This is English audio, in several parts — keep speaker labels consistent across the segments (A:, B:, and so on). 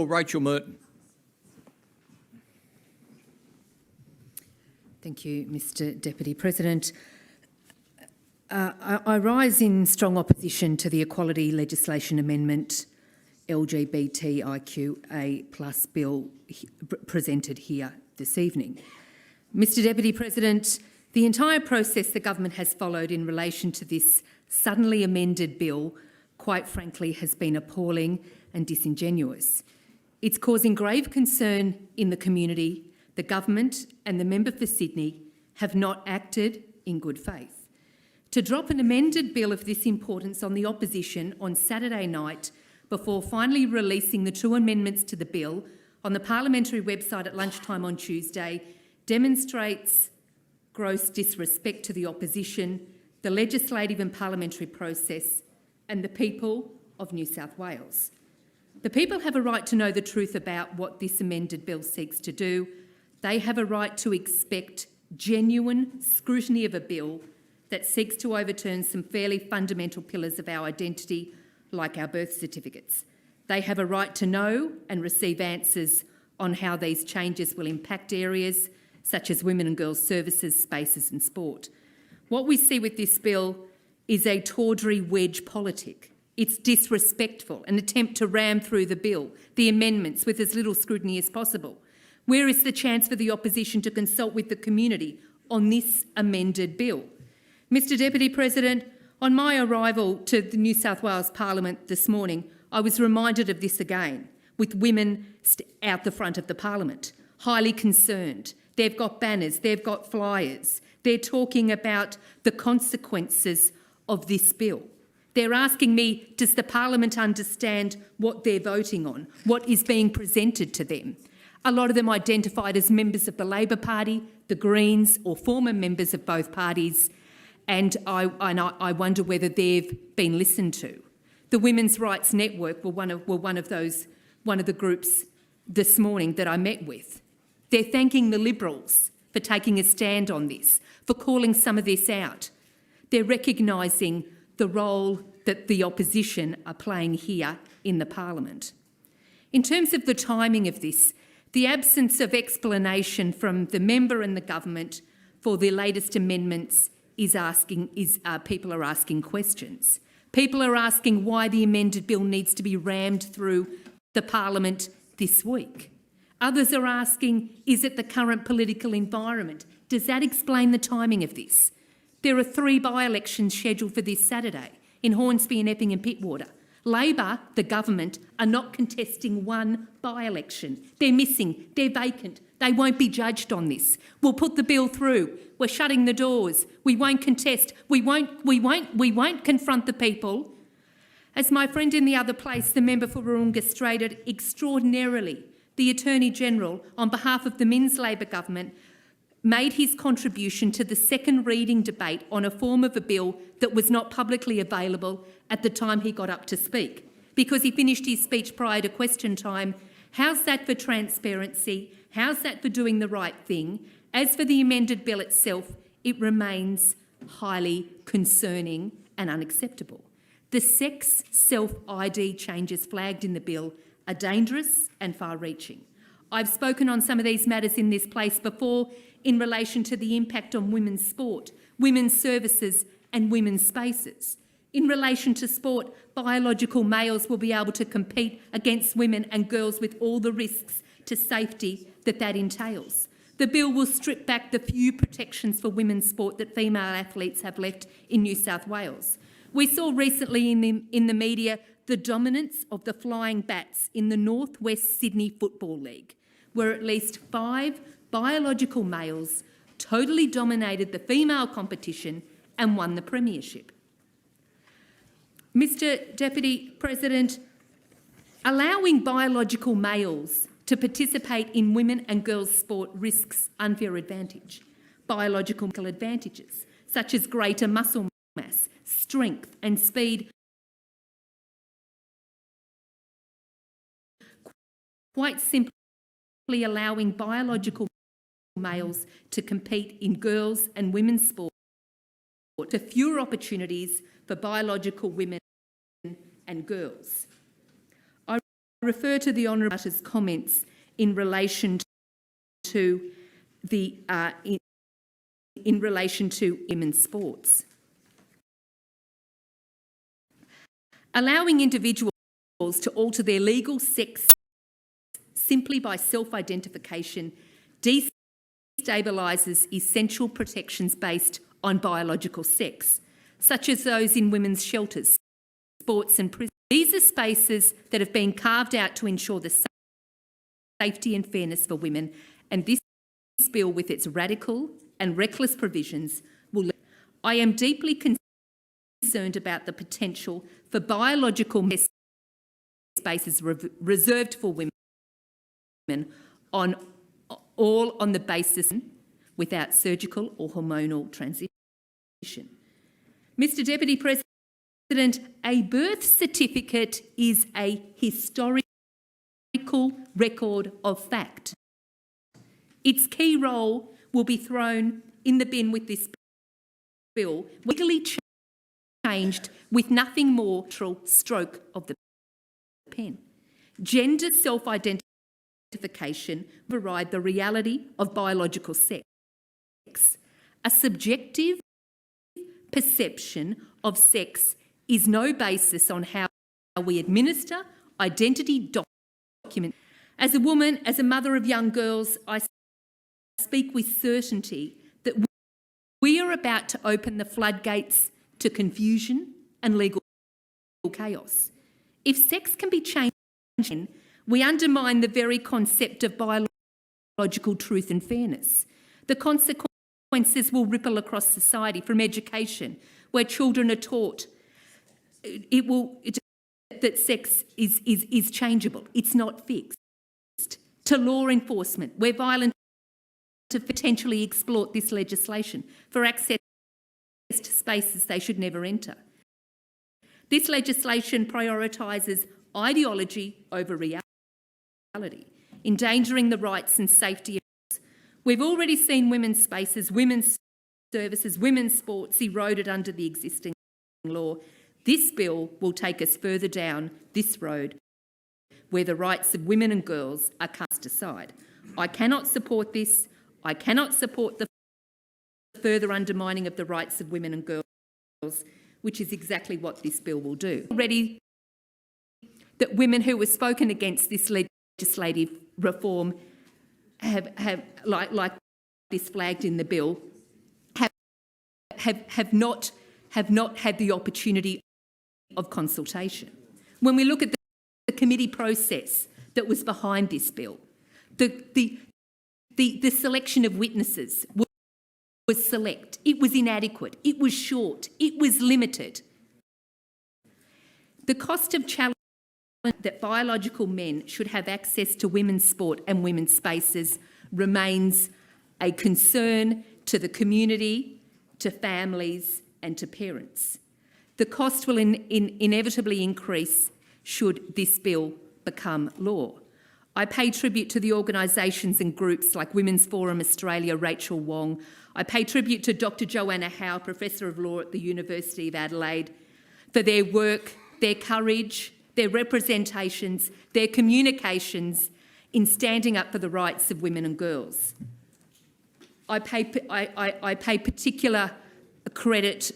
A: Rachel Merton.
B: Thank you, Mr Deputy President. I rise in strong opposition to the Equality Legislation Amendment LGBTIQA+ bill presented here this evening. Mr Deputy President, the entire process the government has followed in relation to this suddenly amended bill, quite frankly, has been appalling and disingenuous. It's causing grave concern in the community. The government and the member for Sydney have not acted in good faith. To drop an amended bill of this importance on the opposition on Saturday night before finally releasing the 2 amendments to the bill on the parliamentary website at lunchtime on Tuesday demonstrates gross disrespect to the opposition, the legislative and parliamentary process, and the people of New South Wales. The people have a right to know the truth about what this amended bill seeks to do. They have a right to expect genuine scrutiny of a bill that seeks to overturn some fairly fundamental pillars of our identity, like our birth certificates. They have a right to know and receive answers on how these changes will impact areas such as women and girls services, spaces and sport. What we see with this bill is a tawdry wedge politic. It's disrespectful, an attempt to ram through the bill, the amendments, with as little scrutiny as possible. Where is the chance for the opposition to consult with the community on this amended bill? Mr Deputy President, on my arrival to the New South Wales Parliament this morning, I was reminded of this again, with women out the front of the Parliament, highly concerned. They've got banners, they've got flyers. They're talking about the consequences of this bill. They're asking me, does the Parliament understand what they're voting on, what is being presented to them? A lot of them identified as members of the Labor Party, the Greens, or former members of both parties, and I wonder whether they've been listened to. The Women's Rights Network were one of the groups this morning that I met with. They're thanking the Liberals for taking a stand on this, for calling some of this out. They're recognising the role that the opposition are playing here in the Parliament. In terms of the timing of this, the absence of explanation from the member and the government for the latest amendments people are asking questions. People are asking why the amended bill needs to be rammed through the Parliament this week. Others are asking, is it the current political environment? Does that explain the timing of this? There are 3 by-elections scheduled for this Saturday in Hornsby and Epping and Pittwater. Labor, the government, are not contesting 1 by-election. They're missing, they're vacant. They won't be judged on this. We'll put the bill through. We're shutting the doors. We won't contest. We won't confront the people. As my friend in the other place, the member for Warringah, stated extraordinarily, the Attorney-General, on behalf of the Minns Labor government, made his contribution to the second reading debate on a form of a bill that was not publicly available at the time he got up to speak, because he finished his speech prior to question time. How's that for transparency? How's that for doing the right thing? As for the amended bill itself, it remains highly concerning and unacceptable. The sex self-ID changes flagged in the bill are dangerous and far-reaching. I've spoken on some of these matters in this place before in relation to the impact on women's sport, women's services and women's spaces. In relation to sport, biological males will be able to compete against women and girls with all the risks to safety that entails. The bill will strip back the few protections for women's sport that female athletes have left in New South Wales. We saw recently in the media the dominance of the Flying Bats in the North West Sydney Football League, where at least 5 biological males totally dominated the female competition and won the premiership. Mr Deputy President, allowing biological males to participate in women and girls' sport risks unfair advantage. Biological advantages, such as greater muscle mass, strength and speed, quite simply allowing biological males to compete in girls' and women's sport to fewer opportunities for biological women and girls. I refer to the Honourable's comments in relation to the in relation to women's sports. Allowing individuals to alter their legal sex simply by self-identification destabilises essential protections based on biological sex, such as those in women's shelters, sports and prisons. These are spaces that have been carved out to ensure the safety and fairness for women, and this bill, with its radical and reckless provisions, will. I am deeply concerned about the potential for biological spaces reserved for women on the basis without surgical or hormonal transition. Mr. Deputy President, a birth certificate is a historical record of fact. Its key role will be thrown in the bin with this bill, legally changed with nothing more stroke of the pen. Gender self-identification override the reality of biological sex. A subjective perception of sex is no basis on how we administer identity documents. As a woman, as a mother of young girls, I speak with certainty that we are about to open the floodgates to confusion and legal chaos. If sex can be changed, we undermine the very concept of biological truth and fairness. The consequences will ripple across society, from education, where children are taught that sex is changeable, it's not fixed, to law enforcement, where violent to potentially exploit this legislation for access to spaces they should never enter. This legislation prioritises ideology over reality, endangering the rights and safety of others. We've already seen women's spaces, women's services, women's sports eroded under the existing law. This bill will take us further down this road where the rights of women and girls are cast aside. I cannot support this. I cannot support the further undermining of the rights of women and girls, which is exactly what this bill will do. Already, that women who have spoken against this legislative reform have like this flagged in the bill, have not had the opportunity of consultation. When we look at the committee process that was behind this bill, the selection of witnesses was select. It was inadequate. It was short. It was limited. The cost of challenge that biological men should have access to women's sport and women's spaces remains a concern to the community, to families and to parents. The cost will inevitably increase should this bill become law. I pay tribute to the organisations and groups like Women's Forum Australia, Rachel Wong. I pay tribute to Dr Joanna Howe, Professor of Law at the University of Adelaide, for their work, their courage, their representations, their communications in standing up for the rights of women and girls. I pay particular credit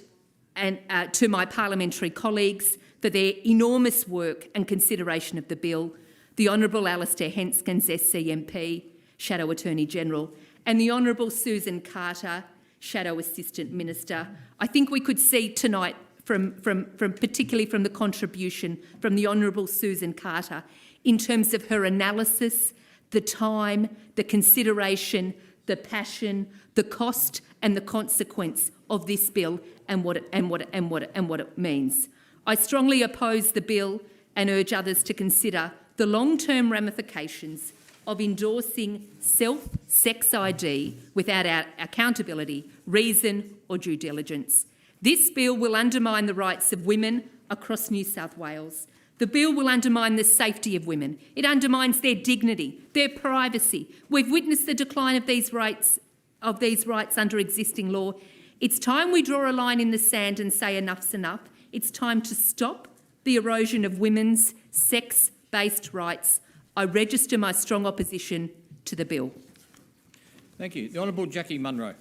B: to my parliamentary colleagues for their enormous work and consideration of the bill, the Honourable Alastair Henskins, SCMP, Shadow Attorney-General, and the Honourable Susan Carter, Shadow Assistant Minister. I think we could see tonight, particularly from the contribution from the Honourable Susan Carter, in terms of her analysis, the time, the consideration, the passion, the cost and the consequence of this bill and what it means. I strongly oppose the bill and urge others to consider the long-term ramifications of endorsing self-sex ID without accountability, reason or due diligence. This bill will undermine the rights of women across New South Wales. The bill will undermine the safety of women. It undermines their dignity, their privacy. We've witnessed the decline of these rights under existing law. It's time we draw a line in the sand and say enough's enough. It's time to stop the erosion of women's sex based rights, I register my strong opposition to the bill.
A: Thank you. The Honourable Jackie Munro.